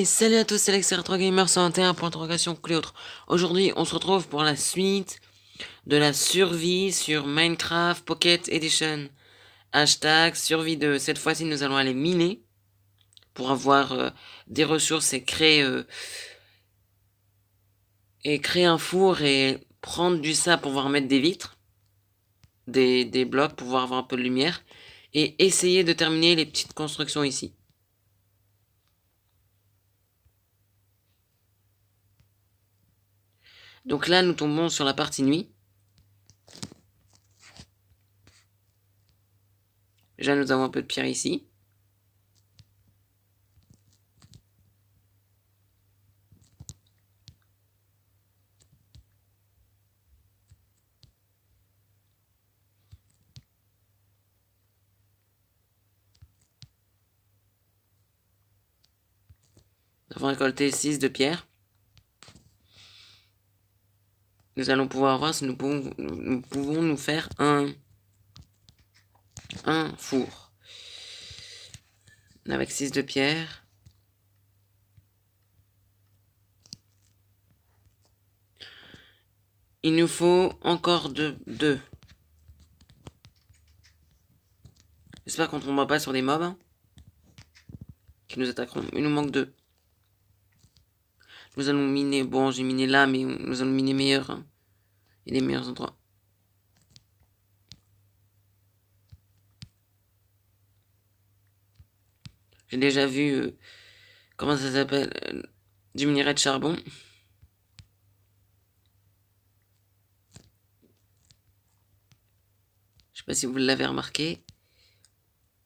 Hey, salut à tous, c'est Alex 3 Gamer 121 point d'interrogation que les autres. Aujourd'hui, on se retrouve pour la suite de la survie sur Minecraft Pocket Edition. Hashtag survie 2. Cette fois-ci, nous allons aller miner pour avoir des ressources et créer un four et prendre du sable pour pouvoir mettre des vitres, des blocs pour pouvoir avoir un peu de lumière et essayer de terminer les petites constructions ici. Donc là, nous tombons sur la partie nuit. Déjà, nous avons un peu de pierre ici. Nous avons récolté 6 de pierre. Nous allons pouvoir voir si nous pouvons nous faire un four. Avec 6 de pierre. Il nous faut encore 2. J'espère qu'on ne tombera pas sur des mobs qui nous attaqueront. Il nous manque 2. Nous allons miner. Bon, j'ai miné là, mais nous allons miner meilleur. Et les meilleurs endroits. J'ai déjà vu. Comment ça s'appelle du minerai de charbon. Je sais pas si vous l'avez remarqué.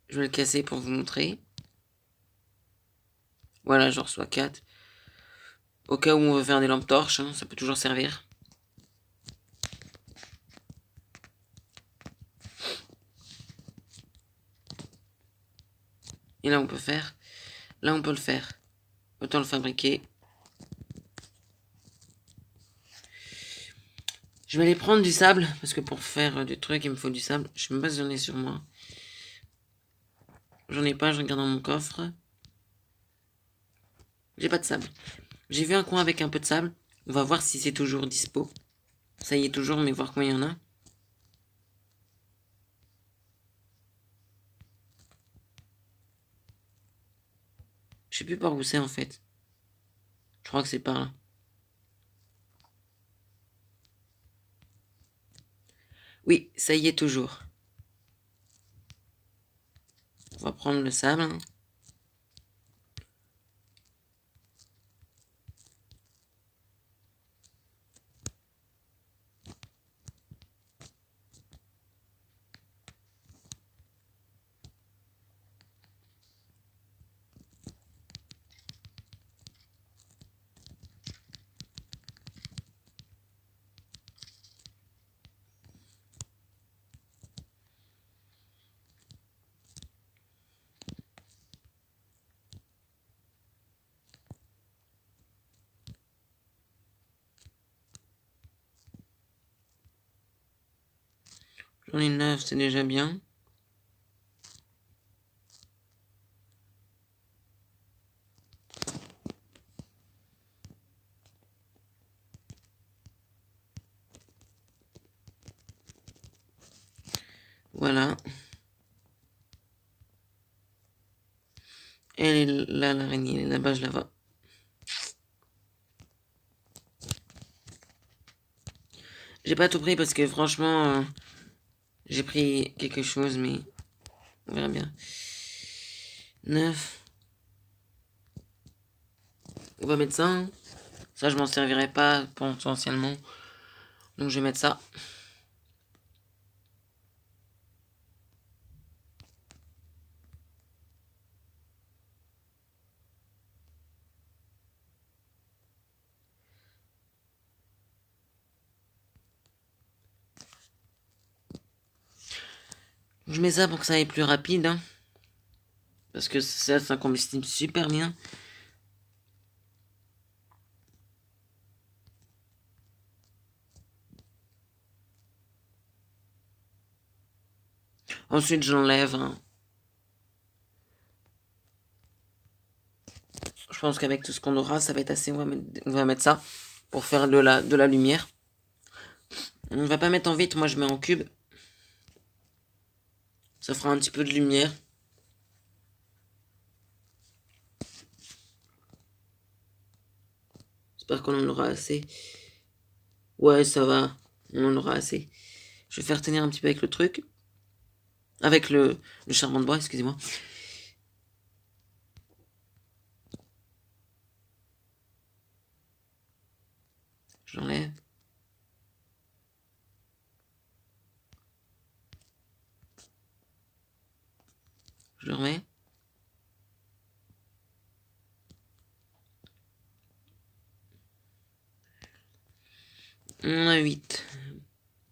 Je vais le casser pour vous montrer. Voilà, je reçois 4. Au cas où on veut faire des lampes torches, ça peut toujours servir. Et là, on peut faire. Là, on peut le faire. Autant le fabriquer. Je vais aller prendre du sable, parce que pour faire du truc, il me faut du sable. Je sais même pas si j'en ai sur moi. J'en ai pas, je regarde dans mon coffre. J'ai pas de sable. J'ai vu un coin avec un peu de sable. On va voir si c'est toujours dispo. Ça y est toujours, mais voir combien il y en a. Je sais plus par où c'est en fait. Je crois que c'est par là. Oui, ça y est toujours. On va prendre le sable. J'en ai 9, c'est déjà bien. Voilà. Elle est là, l'araignée. Elle est là-bas, je la vois. J'ai pas tout pris parce que franchement, j'ai pris quelque chose, mais on verra bien. 9. On va mettre ça. Ça, je m'en servirai pas potentiellement. Donc, je vais mettre ça. Je mets ça pour que ça aille plus rapide. Parce que ça, c'est un combustible super bien. Ensuite, je l'enlève. Je pense qu'avec tout ce qu'on aura, ça va être assez. On va mettre ça pour faire de la lumière. On va pas mettre en vitre, moi je mets en cube. Ça fera un petit peu de lumière. J'espère qu'on en aura assez. Ouais, ça va. On en aura assez. Je vais faire tenir un petit peu avec le truc. Avec le charbon de bois, excusez-moi. J'enlève. Je le remets. On a 8.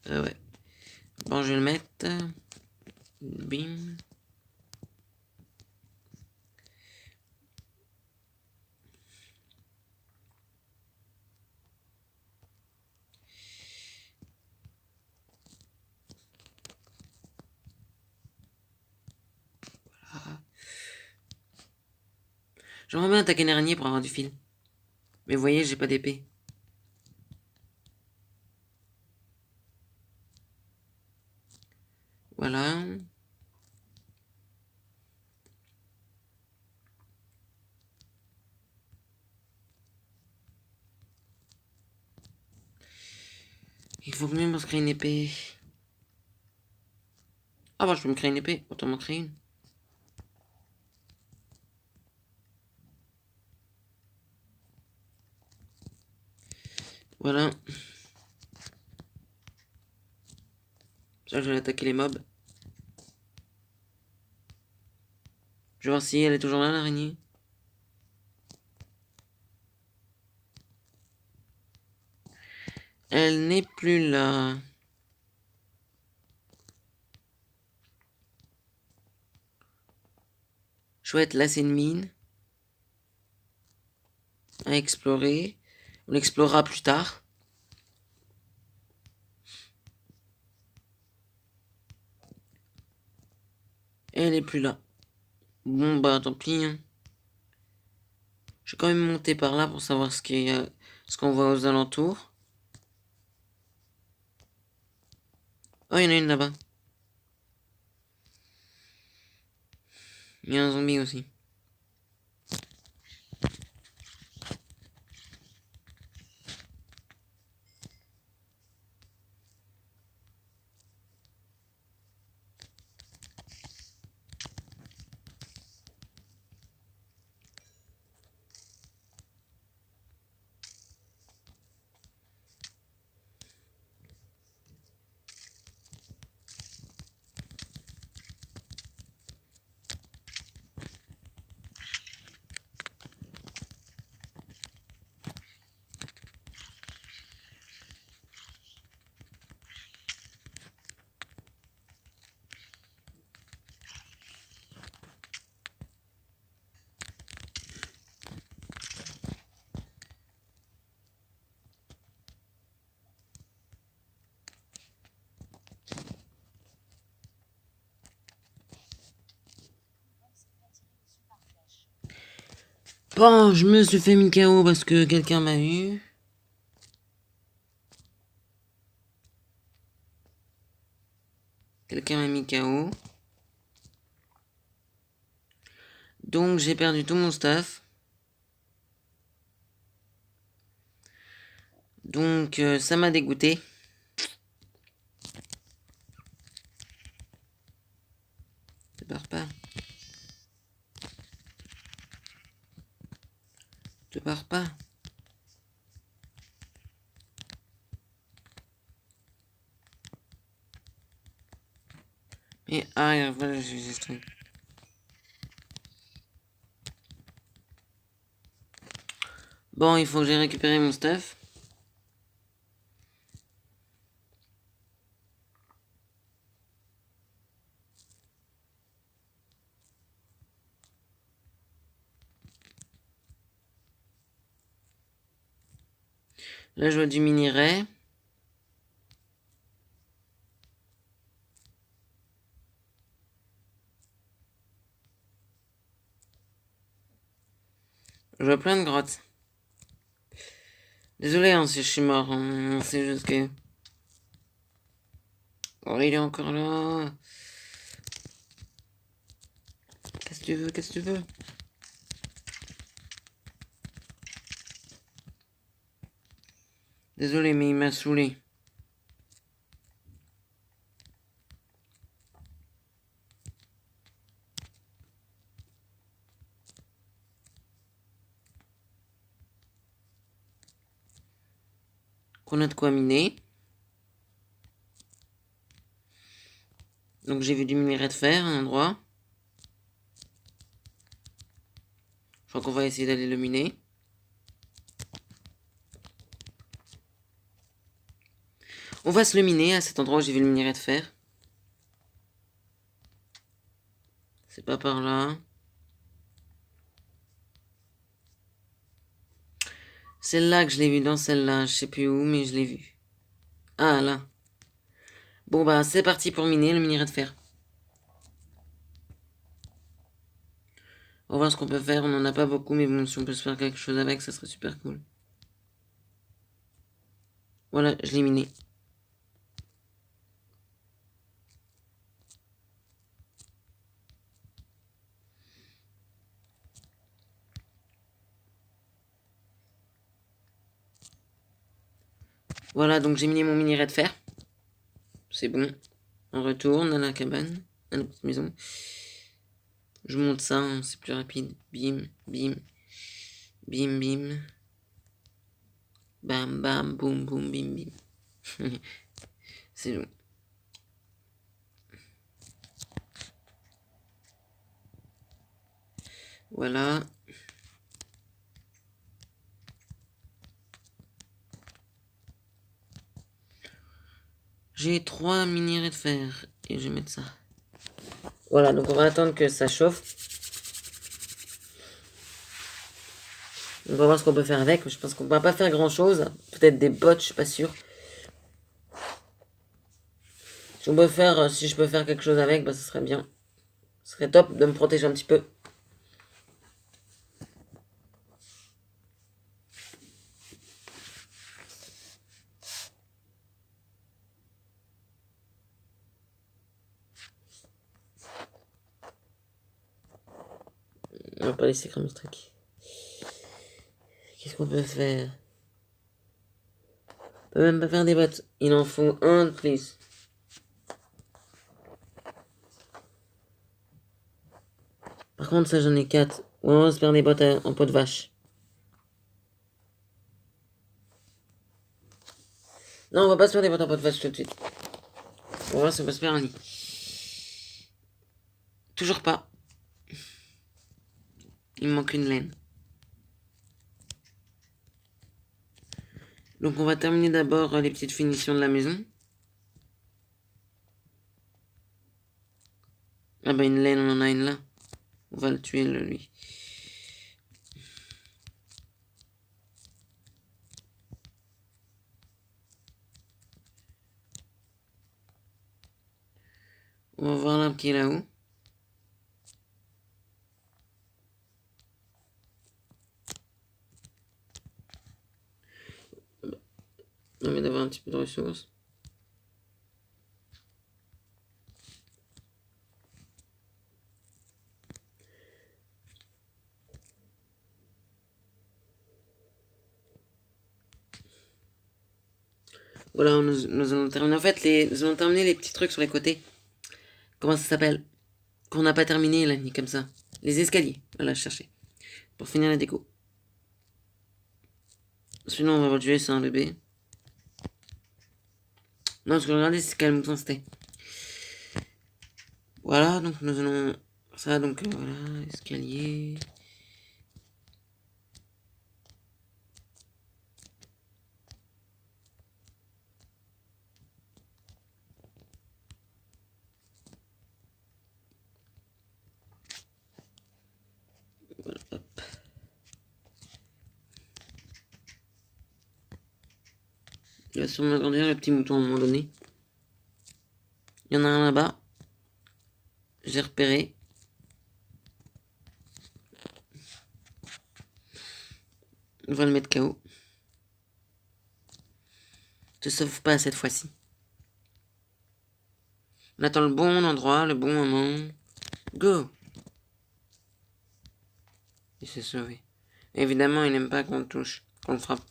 Ouais. Bon, je vais le mettre. Bim. Voilà. J'aimerais bien attaquer une araignée pour avoir du fil. Mais vous voyez, j'ai pas d'épée. Voilà. Il faut que même se créer une épée. Ah bah je peux me créer une épée. Autant m'en créer une. Voilà. Ça, je vais attaquer les mobs. Je vais voir si elle est toujours là, l'araignée. Elle n'est plus là. Chouette, là c'est une mine. À explorer. On l'explorera plus tard. Elle est plus là. Bon bah tant pis. Hein. Je vais quand même monter par là pour savoir ce qu'on voit aux alentours. Oh, il y en a une là-bas. Il y a un zombie aussi. Bon, je me suis fait mis KO parce que quelqu'un m'a eu. Quelqu'un m'a mis KO. Donc j'ai perdu tout mon staff. Donc ça m'a dégoûté. Te pars pas. Te pars pas. Et ah voilà, j'ai ce truc. Bon, il faut que j'ai récupéré mon stuff. Là, je vois du minerai. Je vois plein de grottes. Désolé hein, si je suis mort. C'est juste que... Oh, il est encore là. Qu'est-ce que tu veux? Qu'est-ce que tu veux? Désolé, mais il m'a saoulé. Qu'on a de quoi miner. Donc j'ai vu du minerai de fer à un endroit. Je crois qu'on va essayer d'aller le miner. On va se le miner à cet endroit où j'ai vu le minerai de fer. C'est pas par là. Celle-là que je l'ai vue dans celle-là. Je sais plus où, mais je l'ai vue. Ah, là. Bon, bah, c'est parti pour miner le minerai de fer. On va voir ce qu'on peut faire. On n'en a pas beaucoup, mais bon, si on peut se faire quelque chose avec, ça serait super cool. Voilà, je l'ai miné. Voilà, donc j'ai miné mon minerai de fer. C'est bon. On retourne à la cabane, à la petite maison. Je monte ça, hein, c'est plus rapide. Bim, bim, bim, bim. Bam, bam, boum, boum, bim, bim. C'est bon. Voilà. J'ai 3 minerais de fer. Et je vais mettre ça. Voilà, donc on va attendre que ça chauffe. On va voir ce qu'on peut faire avec. Je pense qu'on va pas faire grand chose. Peut-être des bottes, je suis pas sûr. Si on peut faire, si je peux faire quelque chose avec, bah ce serait bien. Ce serait top de me protéger un petit peu. On va pas laisser cramer ce truc. Qu'est-ce qu'on peut faire? On peut même pas faire des bottes. Il en faut un de plus. Par contre, ça j'en ai 4. On va se faire des bottes en peau de vache. Non, on va pas se faire des bottes en peau de vache tout de suite. On va voir si on peut se faire un lit. Toujours pas. Il me manque une laine. Donc on va terminer d'abord les petites finitions de la maison. Ah bah une laine, on en a une là. On va le tuer lui. On va voir l'arbre qui est là-haut. On va d'avoir un petit peu de ressources. Voilà, nous allons terminer. En fait, nous allons terminer les petits trucs sur les côtés. Comment ça s'appelle? Qu'on n'a pas terminé là, ni comme ça. Les escaliers. Voilà, je cherchais. Pour finir la déco. Sinon, on va retuer ça, un bébé. Non, parce que regardez, c'est quel mouton c'était. Voilà, donc nous allons... Ça, donc voilà, escalier. Voilà, hop. Il va sûrement grandir le petit mouton à un moment donné. Il y en a un là-bas. J'ai repéré. On va le mettre KO. Te sauve pas cette fois-ci. On attend le bon endroit, le bon moment. Go! Il s'est sauvé. Évidemment, il n'aime pas qu'on le touche, qu'on le frappe.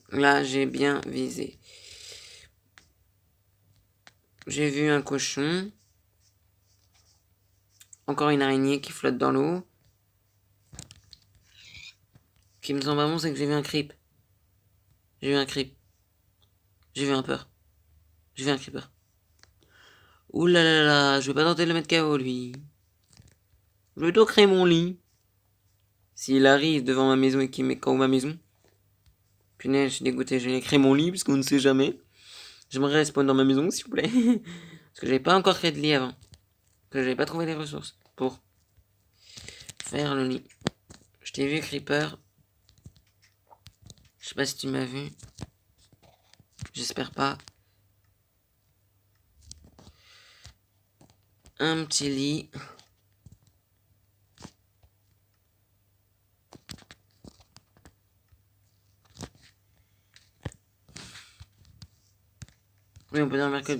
Là, j'ai bien visé. J'ai vu un cochon. Encore une araignée qui flotte dans l'eau. Ce qui me semble pas bon, c'est que j'ai vu un creep. J'ai vu un creep. J'ai vu un peur. J'ai vu un creeper. Ouh là là là, je vais pas tenter de le mettre KO, lui. Je vais donc créer mon lit. S'il arrive devant ma maison et qu'il met KO ma maison. Punaise, je suis dégoûté, je vais créer mon lit parce qu'on ne sait jamais. J'aimerais respawn dans ma maison, s'il vous plaît. Parce que j'avais pas encore créé de lit avant. Que j'avais pas trouvé les ressources pour faire le lit. Je t'ai vu, Creeper. Je sais pas si tu m'as vu. J'espère pas. Un petit lit. Oui, on peut dormir que...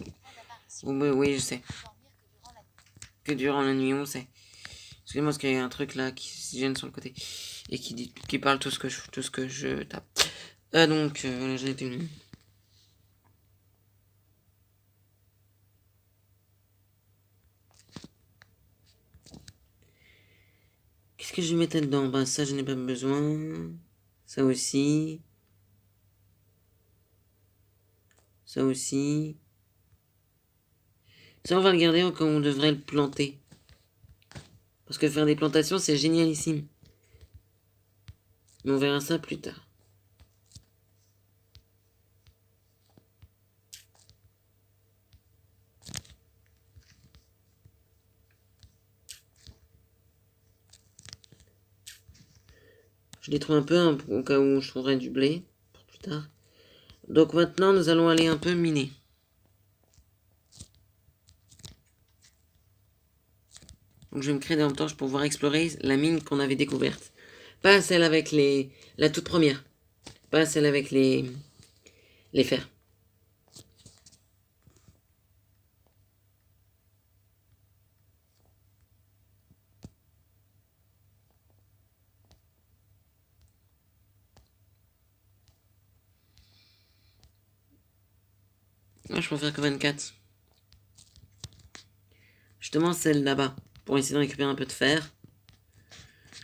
Oui, je sais. Que durant la nuit, on sait. Excusez-moi parce qu'il y a un truc là qui se gêne sur le côté. Et qui parle tout ce que je tape. Donc, voilà, j'ai été... Qu'est-ce que je vais mettre dedans? Bah ça, je n'ai pas besoin. Ça aussi. Ça aussi. Ça, on va le garder quand on devrait le planter. Parce que faire des plantations, c'est génialissime. Mais on verra ça plus tard. Je détruis un peu au cas où je trouverai du blé. Pour plus tard. Donc maintenant, nous allons aller un peu miner. Donc je vais me créer des torches pour pouvoir explorer la mine qu'on avait découverte. Pas celle avec les... La toute première. Pas celle avec les fers. Moi, je préfère que 24. Justement, celle là-bas. Pour essayer de récupérer un peu de fer.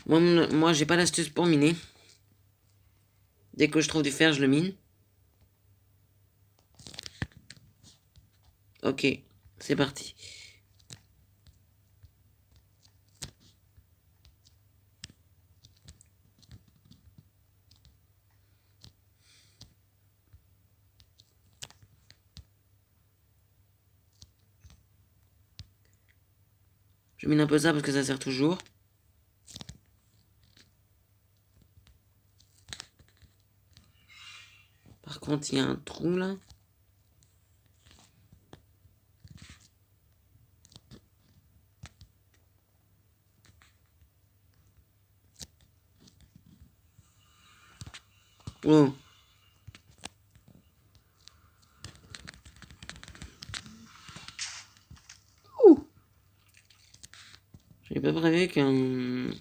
Moi j'ai pas l'astuce pour miner. Dès que je trouve du fer, je le mine. Ok, c'est parti. Je mine un peu ça parce que ça sert toujours. Par contre, il y a un trou là. Oh. Ouh. J'avais pas prévu qu'une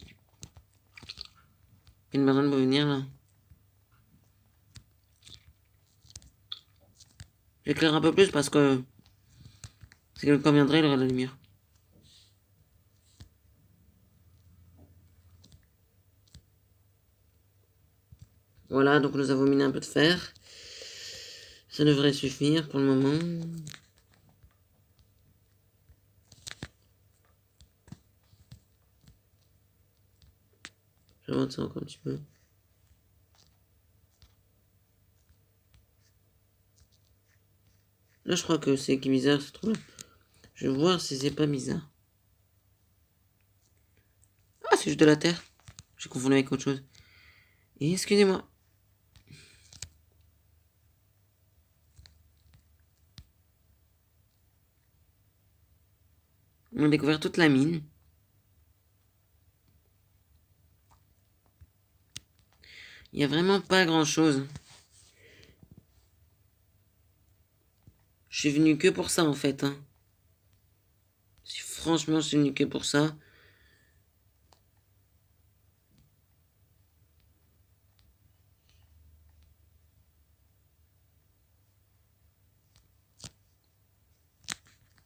personne peut venir là. J'éclaire un peu plus parce que si quelqu'un viendrait, il aurait de la lumière. Voilà, donc nous avons miné un peu de fer. Ça devrait suffire pour le moment. J'avance ça encore un petit peu. Là, je crois que c'est qui bizarre ce trou là. Je vais voir si c'est pas bizarre. Ah, c'est juste de la terre. J'ai confondu avec autre chose. Et excusez-moi. On a découvert toute la mine. Il n'y a vraiment pas grand-chose. Je suis venu que pour ça, en fait. Hein. Franchement, je suis venu que pour ça.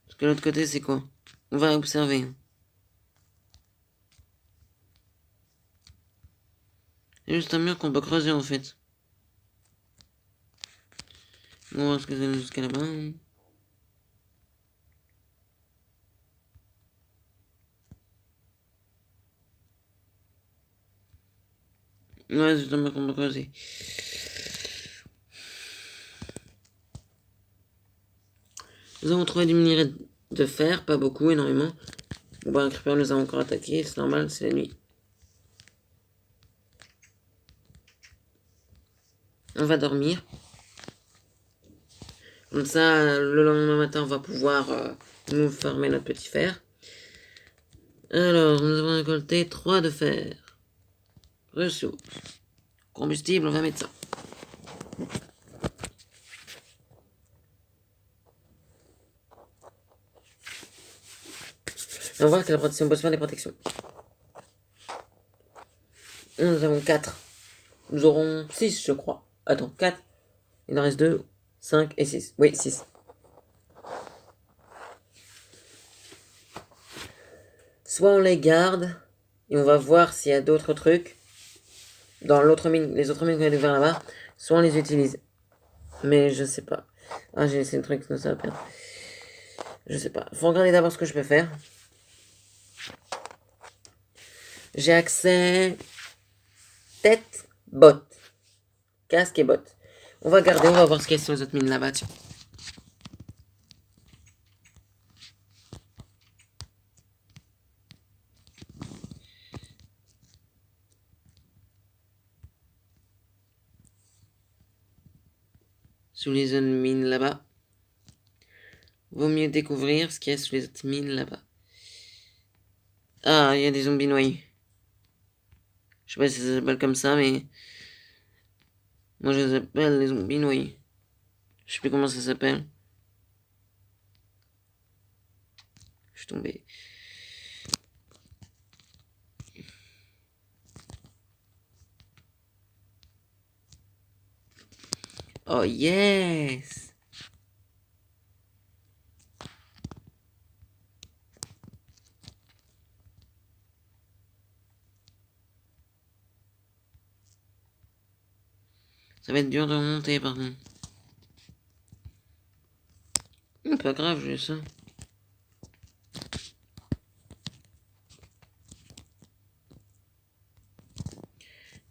Parce que l'autre côté, c'est quoi? On va observer. C'est juste un mur qu'on peut creuser, en fait. On va voir ce que c'est jusqu'à là-bas. Ouais, c'est un mur qu'on peut creuser. Nous avons trouvé du minerai de fer, pas beaucoup, énormément. Bon, bah, un creeper nous a encore attaqué, c'est normal, c'est la nuit. On va dormir. Comme ça, le lendemain matin, on va pouvoir nous farmer notre petit fer. Alors, nous avons récolté 3 de fer. Ressources. Combustible, on va mettre ça. On va voir quelle protection, on peut se faire des protections. Nous avons 4. Nous aurons 6, je crois. Attends, 4. Il en reste 2, 5 et 6. Oui, 6. Soit on les garde et on va voir s'il y a d'autres trucs dans l'autre mine, les autres mines qu'on a découvert là-bas, soit on les utilise. Mais je sais pas. Ah, j'ai laissé le truc, sinon ça va perdre. Je sais pas. Faut regarder d'abord ce que je peux faire. J'ai accès tête, botte. Casque et botte. On va garder, on va voir ce qu'il y a sur les autres mines là-bas, tiens. Sous les autres mines là-bas. Vaut mieux découvrir ce qu'il y a sous les autres mines là-bas. Ah, il y a des zombies noyés. Je sais pas si ça s'appelle comme ça, mais... Moi, je les appelle les zombies noyés. Je sais plus comment ça s'appelle. Je suis tombé. Oh, yes! Ça va être dur de remonter, par contre. Pas grave, j'ai ça.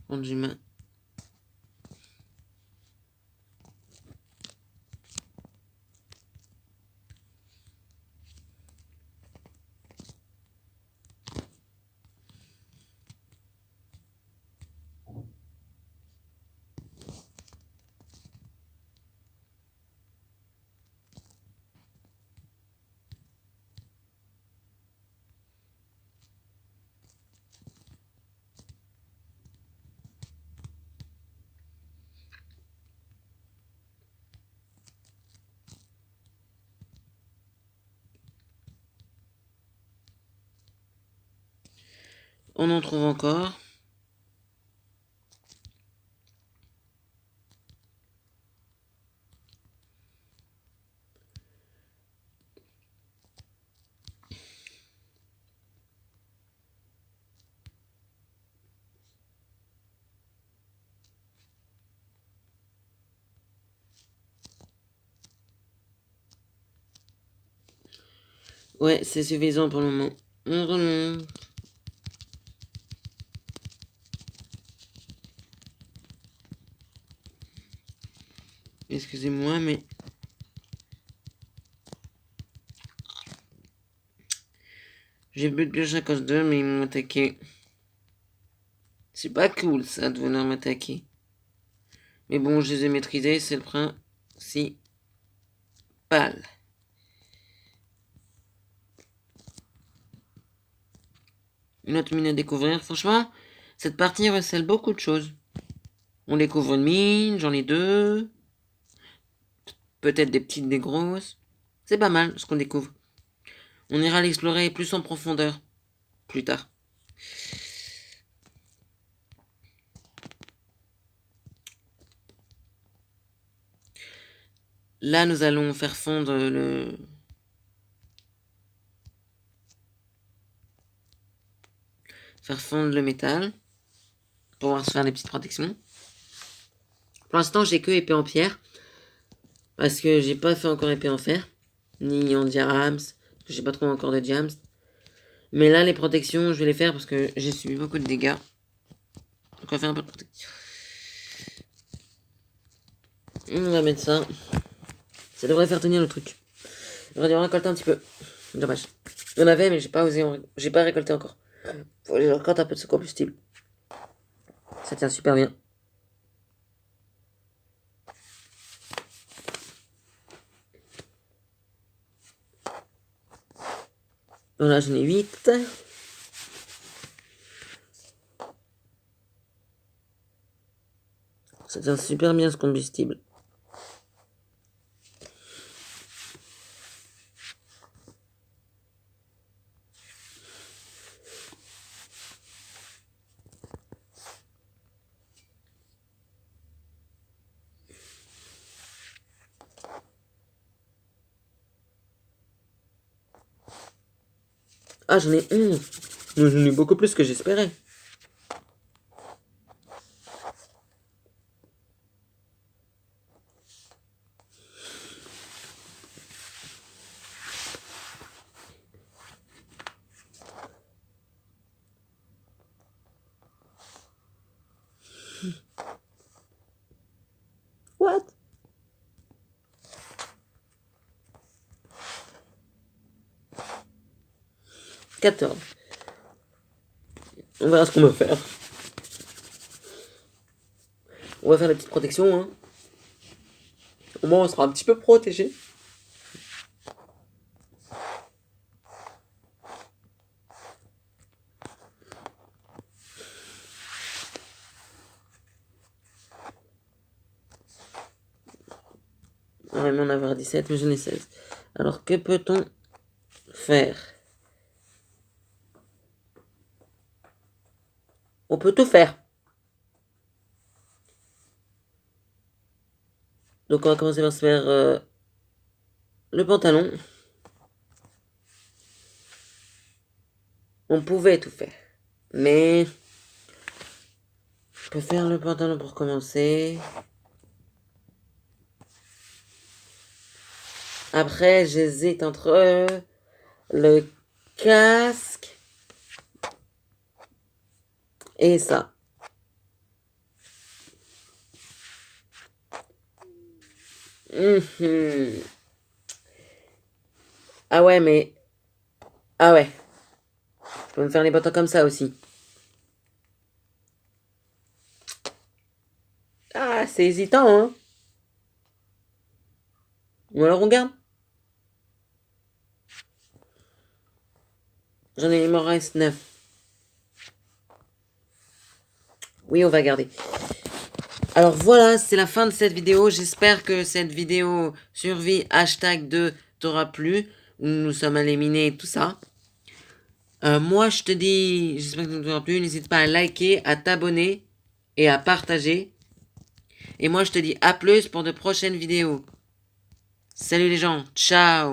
Prendre du main. On en trouve encore. Ouais, c'est suffisant pour le moment. On remonte. Excusez-moi, mais... J'ai plus de pioche à cause d'eux, mais ils m'ont attaqué. C'est pas cool, ça, de venir m'attaquer. Mais bon, je les ai maîtrisés, c'est le principal. Une autre mine à découvrir. Franchement, cette partie recèle beaucoup de choses. On découvre une mine, j'en ai 2. Peut-être des petites, des grosses. C'est pas mal ce qu'on découvre. On ira l'explorer plus en profondeur plus tard. Là, nous allons faire fondre le... métal. Pour pouvoir se faire des petites protections. Pour l'instant, j'ai que épée en pierre. Parce que j'ai pas fait encore épée en fer. Ni en diams. Parce que j'ai pas trop encore de diams. Mais là, les protections, je vais les faire parce que j'ai subi beaucoup de dégâts. Donc on va faire un peu de protection. On va mettre ça. Ça devrait faire tenir le truc. J'aurais dû en récolter un petit peu. Dommage. J'en avais, mais j'ai pas osé. J'ai pas récolté encore. Faut aller récolter un peu de ce combustible. Ça tient super bien. Donc là, j'en ai 8. Ça tient super bien ce combustible. Ah, j'en ai 11. J'en ai beaucoup plus que j'espérais. What? « 14. On verra ce qu'on va faire. On va faire la petite protection, hein. Au moins, on sera un petit peu protégé. On va en avoir 17, mais j'en ai 16. Alors, que peut-on faire? On peut tout faire. Donc, on va commencer par se faire le pantalon. On pouvait tout faire. Mais... je peux faire le pantalon pour commencer. Après, j'hésite entre le casque et ça. Ah ouais, mais... ah ouais. Je peux me faire les bottins comme ça aussi. Ah, c'est hésitant, hein. Ou alors on garde. Il m'en reste 9. Oui, on va garder. Alors voilà, c'est la fin de cette vidéo. J'espère que cette vidéo survie #2 t'aura plu. Nous sommes éliminés et tout ça. Moi, je te dis, j'espère que ça t'aura plu. N'hésite pas à liker, à t'abonner et à partager. Et moi, je te dis à plus pour de prochaines vidéos. Salut les gens, ciao!